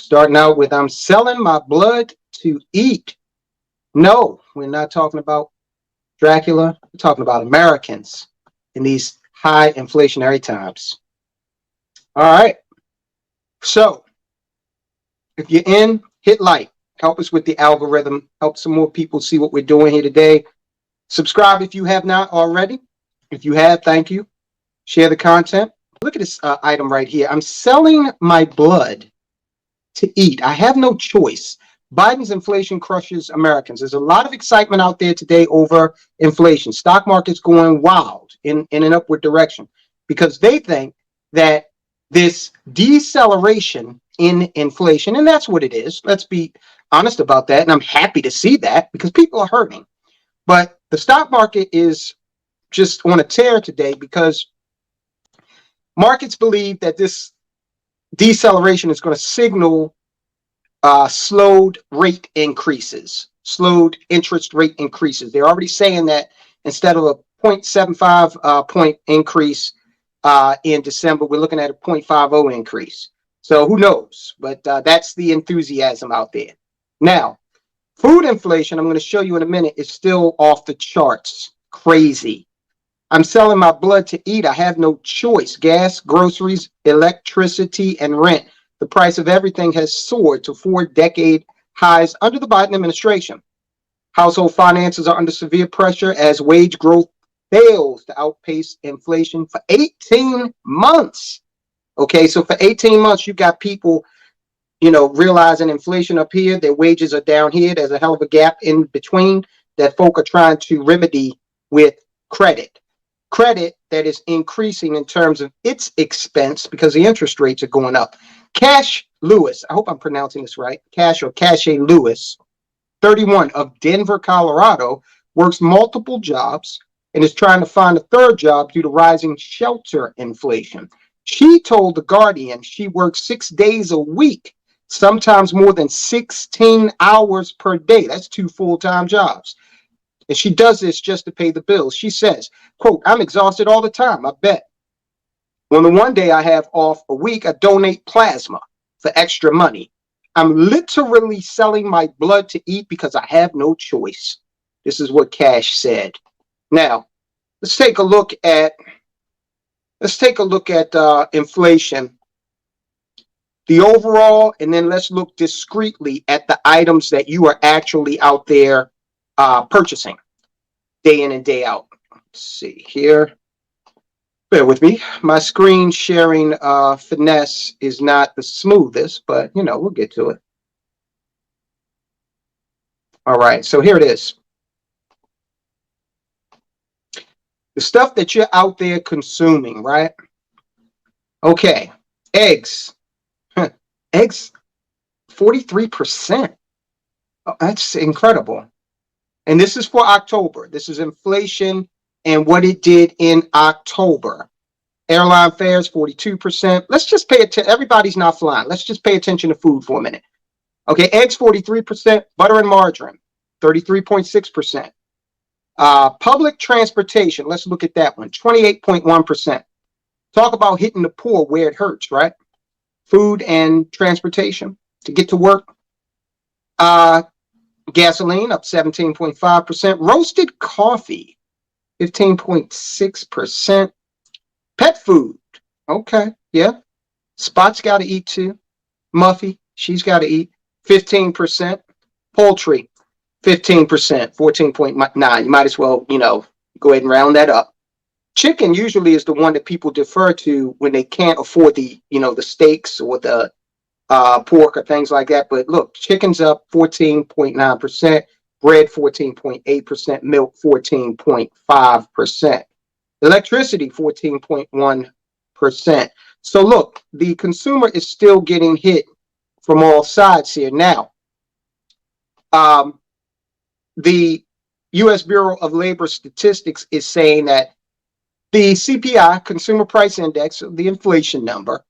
Starting out with, I'm selling my blood to eat. No, we're not talking about Dracula. We're talking about Americans in these high inflationary times. All right. So if you're in, hit like. Help us with the algorithm. Help some more people see what we're doing here today. Subscribe if you have not already. If you have, thank you. Share the content. Look at this item right here. I'm selling my blood to eat. I have no choice. Biden's inflation crushes Americans. There's a lot of excitement out there today over inflation. Stock market's going wild in an upward direction because they think that this deceleration in inflation, and that's what it is. Let's be honest about that. And I'm happy to see that because people are hurting. But the stock market is just on a tear today because markets believe that this deceleration is going to signal slowed rate increases, slowed interest rate increases. They're already saying that instead of a 0.75 point increase in December, we're looking at a 0.50 increase. So who knows? But that's the enthusiasm out there. Now, food inflation, I'm going to show you in a minute, is still off the charts. Crazy. I'm selling my blood to eat. I have no choice. Gas, groceries, electricity, and rent. The price of everything has soared to 4-decade highs under the Biden administration. Household finances are under severe pressure as wage growth fails to outpace inflation for 18 months. Okay, so for 18 months, you've got people, realizing inflation up here, their wages are down here. There's a hell of a gap in between that folk are trying to remedy with credit. Credit that is increasing in terms of its expense because the interest rates are going up. Cash Lewis, I hope I'm pronouncing this right, Cash Lewis, 31, of Denver, Colorado, works multiple jobs and is trying to find a third job due to rising shelter inflation. She told The Guardian she works 6 days a week, sometimes more than 16 hours per day. That's 2 full-time jobs. And she does this just to pay the bills. She says, quote, I'm exhausted all the time, I bet. On the one day I have off a week, I donate plasma for extra money. I'm literally selling my blood to eat because I have no choice. This is what Cash said. Now, let's take a look at inflation, the overall, and then let's look discretely at the items that you are actually out there purchasing day in and day out. Let's see here. Bear with me. My screen sharing finesse is not the smoothest, but we'll get to it. All right, so here it is. The stuff that you're out there consuming, right? Okay, eggs. Eggs, 43%. Oh, that's incredible. And this is for October. This is inflation and what it did in October. Airline fares, 42%. Let's just pay attention. Everybody's not flying. Let's just pay attention to food for a minute. Okay, eggs, 43%. Butter and margarine, 33.6%. Public transportation, let's look at that one, 28.1%. Talk about hitting the poor where it hurts, right? Food and transportation to get to work. Gasoline up 17.5%. Roasted coffee, 15.6%. Pet food, okay, yeah. Spot's got to eat too. Muffy, she's got to eat, 15%. Poultry, 15%, 14.9. You might as well, go ahead and round that up. Chicken usually is the one that people defer to when they can't afford the steaks or the pork or things like that. But look, chicken's up 14.9%, bread 14.8%, milk 14.5%, electricity 14.1%. So look, the consumer is still getting hit from all sides here. Now, the U.S. Bureau of Labor Statistics is saying that the CPI, Consumer Price Index, the inflation number,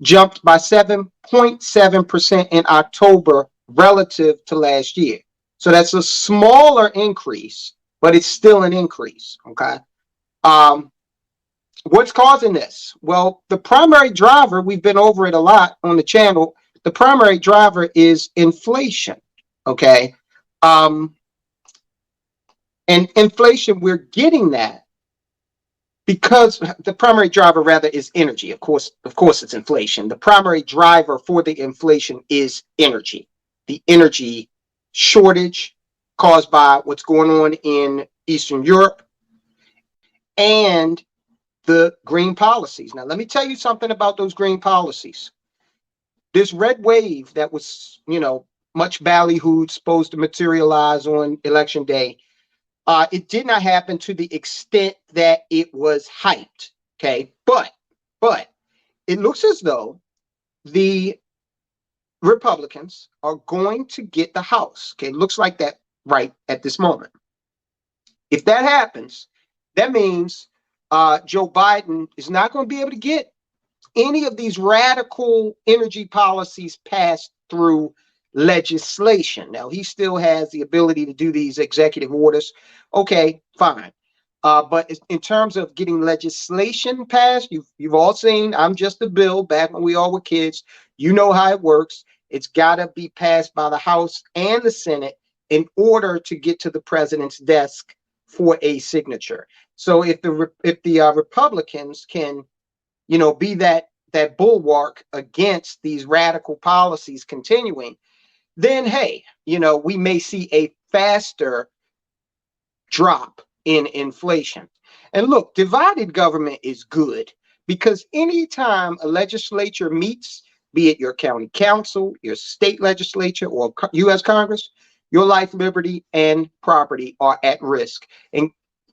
jumped by 7.7% in October relative to last year. So that's a smaller increase, but it's still an increase, okay? What's causing this? Well, the primary driver, we've been over it a lot on the channel, The primary driver is inflation. Okay. Um, and inflation, we're getting that because the primary driver rather is energy. Of course, it's inflation. The primary driver for the inflation is energy. The energy shortage caused by what's going on in Eastern Europe and the green policies. Now, let me tell you something about those green policies. This red wave that was, much ballyhooed, supposed to materialize on election day, it did not happen to the extent that it was hyped. Okay, but it looks as though the Republicans are going to get the House. Okay, looks like that right at this moment. If that happens, that means Joe Biden is not going to be able to get any of these radical energy policies passed through legislation. Now, he still has the ability to do these executive orders. Okay, fine. But in terms of getting legislation passed, you've all seen I'm Just a Bill back when we all were kids. You know how it works. It's got to be passed by the House and the Senate in order to get to the president's desk for a signature. So if the Republicans can be that bulwark against these radical policies continuing, then hey, we may see a faster drop in inflation. And look, divided government is good because anytime a legislature meets, be it your county council, your state legislature, or U.S. Congress, your life, liberty, and property are at risk. And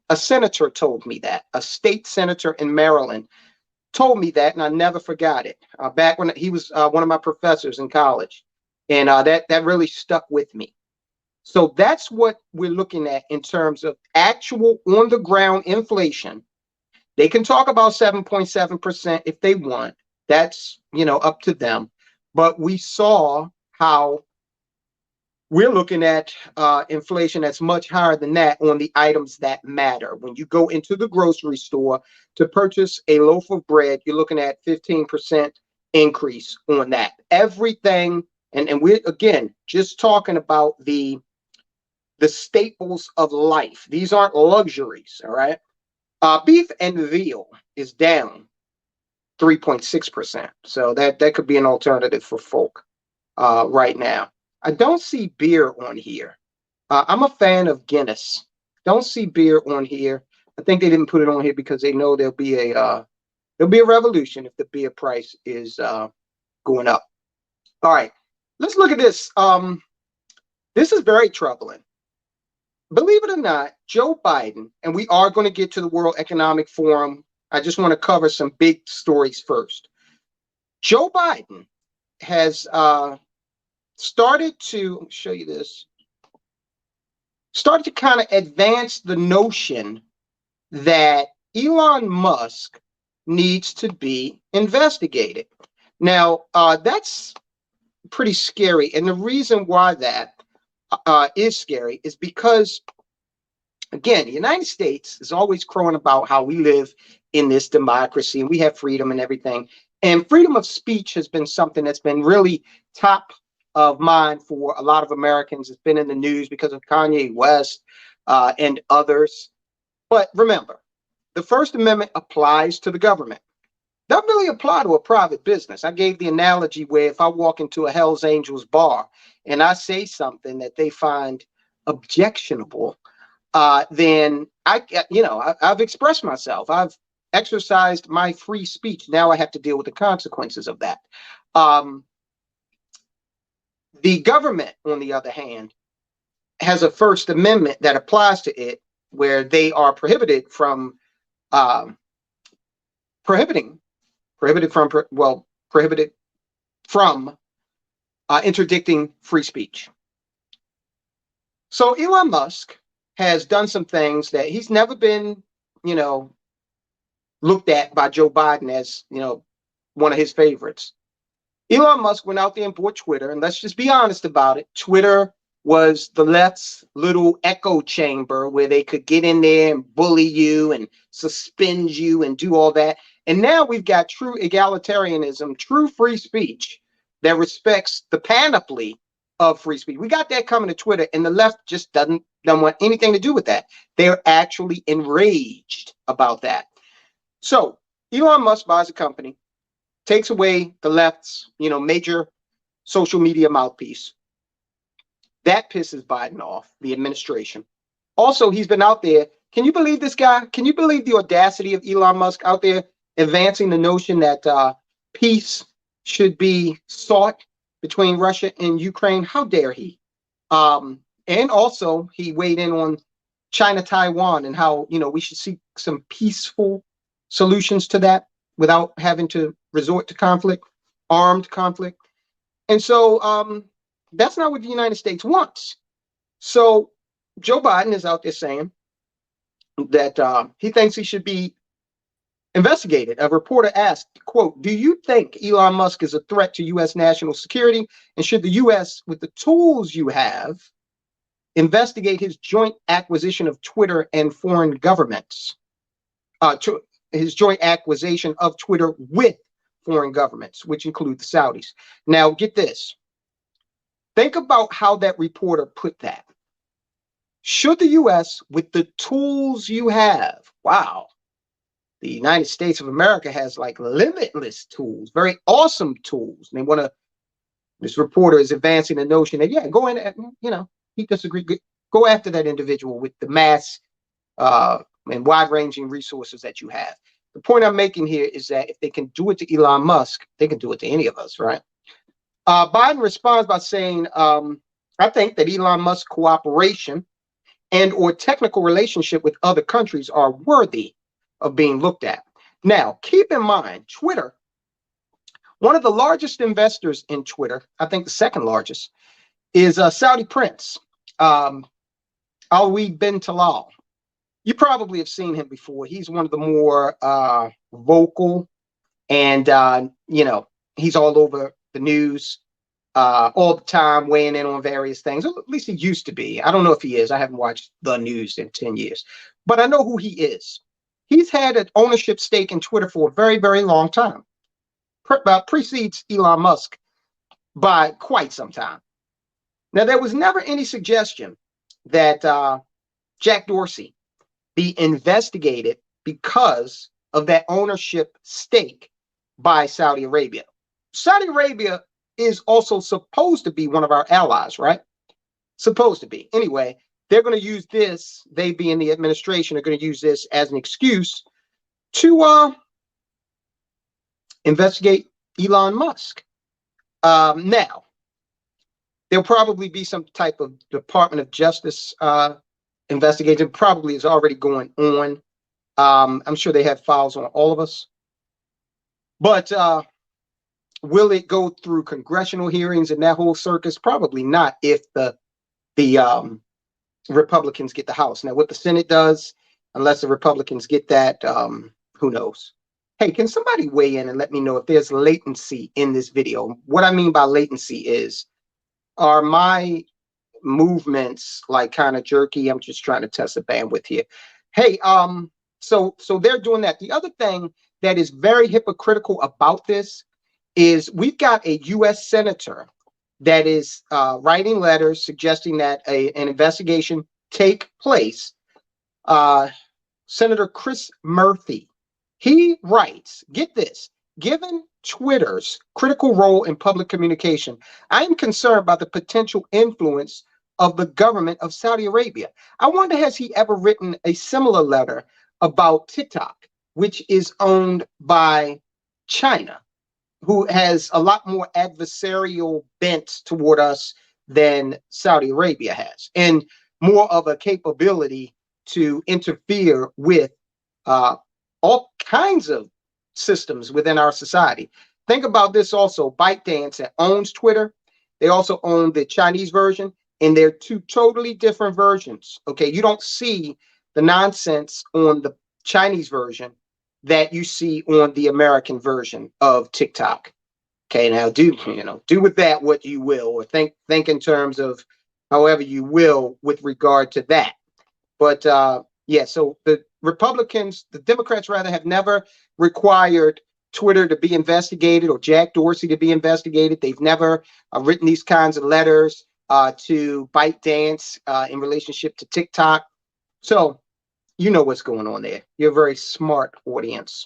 a senator told me that, a state senator in Maryland told me that, and I never forgot it. Back when he was one of my professors in college, and that really stuck with me. So that's what we're looking at in terms of actual on the ground inflation. They can talk about 7.7% if they want. That's up to them. But we saw how we're looking at inflation that's much higher than that on the items that matter. When you go into the grocery store to purchase a loaf of bread, you're looking at 15% increase on that. Everything, and we're again just talking about the staples of life. These aren't luxuries, all right? Beef and veal is down 3.6%. So that could be an alternative for folk right now. I don't see beer on here. I'm a fan of Guinness. Don't see beer on here. I think they didn't put it on here because they know there'll be a revolution if the beer price is going up. All right, let's look at this. This is very troubling. Believe it or not, Joe Biden, and we are going to get to the World Economic Forum. I just want to cover some big stories first. Joe Biden has started to show you this, started to kind of advance the notion that Elon Musk needs to be investigated. Now, that's pretty scary. And the reason why that is scary is because, again, the United States is always crowing about how we live in this democracy and we have freedom and everything. And freedom of speech has been something that's been really top of mind for a lot of Americans. It's been in the news because of Kanye West and others. But remember, the First Amendment applies to the government. Doesn't really apply to a private business. I gave the analogy where if I walk into a Hell's Angels bar and I say something that they find objectionable, then I've expressed myself. I've exercised my free speech. Now I have to deal with the consequences of that. The government, on the other hand, has a First Amendment that applies to it, where they are prohibited from interdicting free speech. So Elon Musk has done some things that he's never been, looked at by Joe Biden as, one of his favorites. Elon Musk went out there and bought Twitter, and let's just be honest about it. Twitter was the left's little echo chamber where they could get in there and bully you and suspend you and do all that. And now we've got true egalitarianism, true free speech, that respects the panoply of free speech. We got that coming to Twitter, and the left just doesn't want anything to do with that. They're actually enraged about that. So Elon Musk buys a company, takes away the left's, major social media mouthpiece. That pisses Biden off, the administration. Also, he's been out there. Can you believe this guy? Can you believe the audacity of Elon Musk out there advancing the notion that peace should be sought between Russia and Ukraine? How dare he? And also, he weighed in on China, Taiwan, and how, we should seek some peaceful solutions to that without having to resort to conflict, armed conflict. And so that's not what the United States wants. So Joe Biden is out there saying that he thinks he should be investigated. A reporter asked, quote, "Do you think Elon Musk is a threat to U.S. national security? And should the U.S., with the tools you have, investigate his joint acquisition of Twitter and foreign governments?" His joint acquisition of Twitter with foreign governments, which include the Saudis. Now, get this. Think about how that reporter put that. Should the U.S., with the tools you have, wow, the United States of America has like limitless tools, very awesome tools. And they want to, this reporter is advancing the notion that, yeah, go in and, he disagrees, go after that individual with the mass and wide-ranging resources that you have. The point I'm making here is that if they can do it to Elon Musk, they can do it to any of us, right? Biden responds by saying, I think that Elon Musk's cooperation and or technical relationship with other countries are worthy of being looked at. Now, keep in mind, Twitter, one of the largest investors in Twitter, I think the second largest, is a Saudi prince, Alwi bin Talal. You probably have seen him before. He's one of the more vocal, and he's all over the news all the time, weighing in on various things. At least he used to be. I don't know if he is. I haven't watched the news in 10 years, but I know who he is. He's had an ownership stake in Twitter for a very, very long time. Precedes Elon Musk by quite some time. Now, there was never any suggestion that Jack Dorsey be investigated because of that ownership stake by Saudi Arabia. Saudi Arabia is also supposed to be one of our allies, right? Supposed to be. Anyway, they're going to use this, they being the administration, are going to use this as an excuse to investigate Elon Musk. Now, there'll probably be some type of Department of Justice investigation. Probably is already going on. I'm sure they have files on all of us. But will it go through congressional hearings and that whole circus? Probably not if the Republicans get the House. Now, what the Senate does, unless the Republicans get that, who knows? Hey, can somebody weigh in and let me know if there's latency in this video? What I mean by latency is, are my movements like kind of jerky? I'm just trying to test the bandwidth here. Hey, so they're doing that. The other thing that is very hypocritical about this is we've got a U.S. senator that is writing letters suggesting that an investigation take place. Senator Chris Murphy, he writes, get this, given Twitter's critical role in public communication, I am concerned about the potential influence of the government of Saudi Arabia. I wonder, has he ever written a similar letter about TikTok, which is owned by China, who has a lot more adversarial bent toward us than Saudi Arabia has, and more of a capability to interfere with all kinds of systems within our society. Think about this also. ByteDance that owns Twitter, they also own the Chinese version, and they're two totally different versions. Okay, you don't see the nonsense on the Chinese version that you see on the American version of TikTok. Okay, now do with that what you will, or think in terms of however you will with regard to that. But yeah, so the Republicans, the Democrats rather, have never required Twitter to be investigated or Jack Dorsey to be investigated. They've never written these kinds of letters to ByteDance in relationship to TikTok. So you know what's going on there. You're a very smart audience.